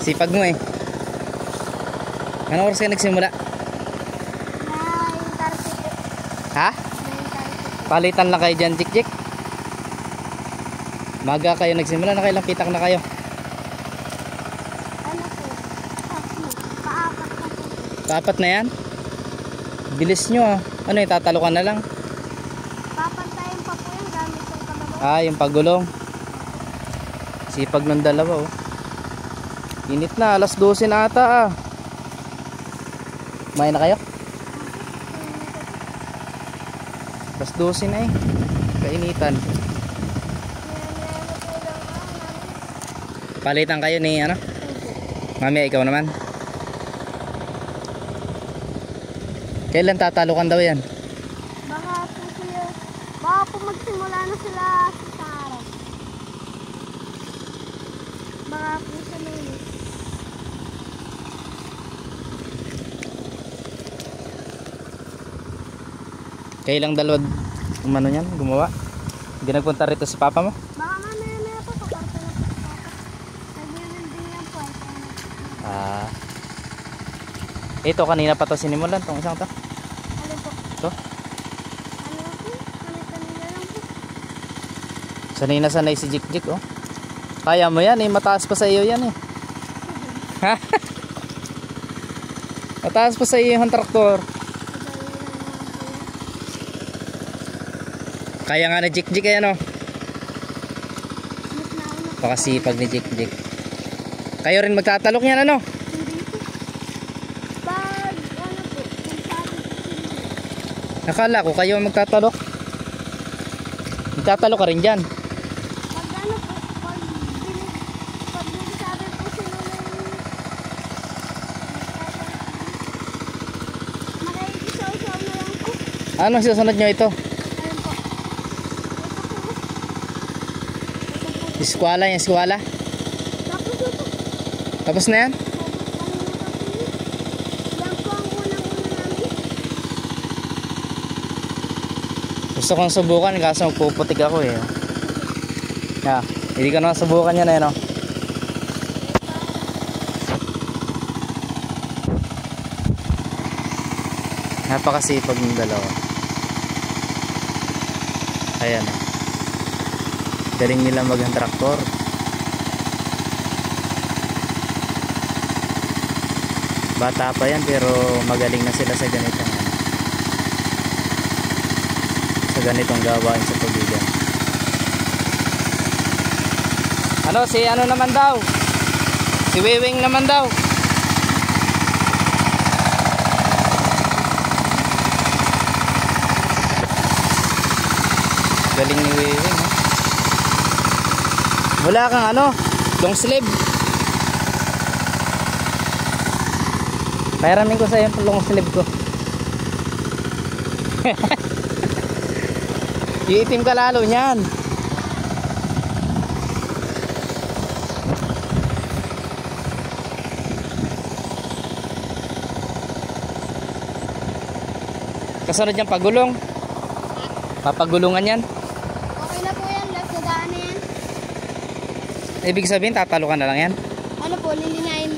Sipag mo eh. Anong oras ka nagsimula? 9:30. Ha? 9:30. Palitan lang kayo dyan, Jik Jik. Maga kayo nagsimula, nakailang pitak na kayo? Ano po? Paapat na po. Paapat na yan? Bilis nyo ah. Ano yung tatalukan na lang? Papantayin pa po yung gamit yung kalabaw. Ah, yung pagulong. Sipag ng dalawa oh. Init na, alas 12 na ata ah. Kumain na kayo? Alas 12 na eh. Kainitan. Palitan kayo ni ano? Mami, ikaw naman. Kailan tatalukan daw yan? Baka po magsimula na sila sa araw. Baka po sa Lunes. Kailang dalawa umano yan, gumawa? Hindi nagpunta rito si papa mo? Baka mamaya po paparto na po sa papa. Nag-building yan po. Ah. Ito kanina pa to sinimulan tong isang to. Alin po? To? Ano lang po? Kanina lang po. Sanay na sanay si Jik Jik oh. Kaya mo yan eh, mataas pa sa iyo yan eh. Ha? Mataas pa sa iyo yung traktor. Kaya nga na Jik Jik eh ano. Pakasipag ni Jik Jik. Kayo rin magtatalok yan ano? Pag ano po? Kung sabi po sila. Nakala ko kayo magtatalok. Magtatalok ka rin dyan. Pag ano po? Pag nagsabi po sila na makikisaw-saw na lang po. Anong susunod nyo ito? Ayun po. Eskwala yung eskwala? Tapos ito. Tapos na yan? Yan po ang unang-una namin. Gusto kong subukan kaso magpuputik ako eh. Yeah, hindi ko naman subukan yan eh no? Napakasipag ng dalawa. Ayan oh. Galing nila mag-traktor. Bata pa yan pero magaling na sila sa ganitong ganitong gawain sa tubigan. Ano si ano naman daw? Si Wiwing naman daw. Galing ni Wiwing. Wala kang ano? Long sleeve. Pairamin ko sa iyo yung long sleeve ko. Iitim ka lalo niyan. Kasunod yung pagulong. Papagulungan yan. Okay na po yan. Last na daan na yan. Ibig sabihin tatalo ka na lang yan. Ano po? Lilinayin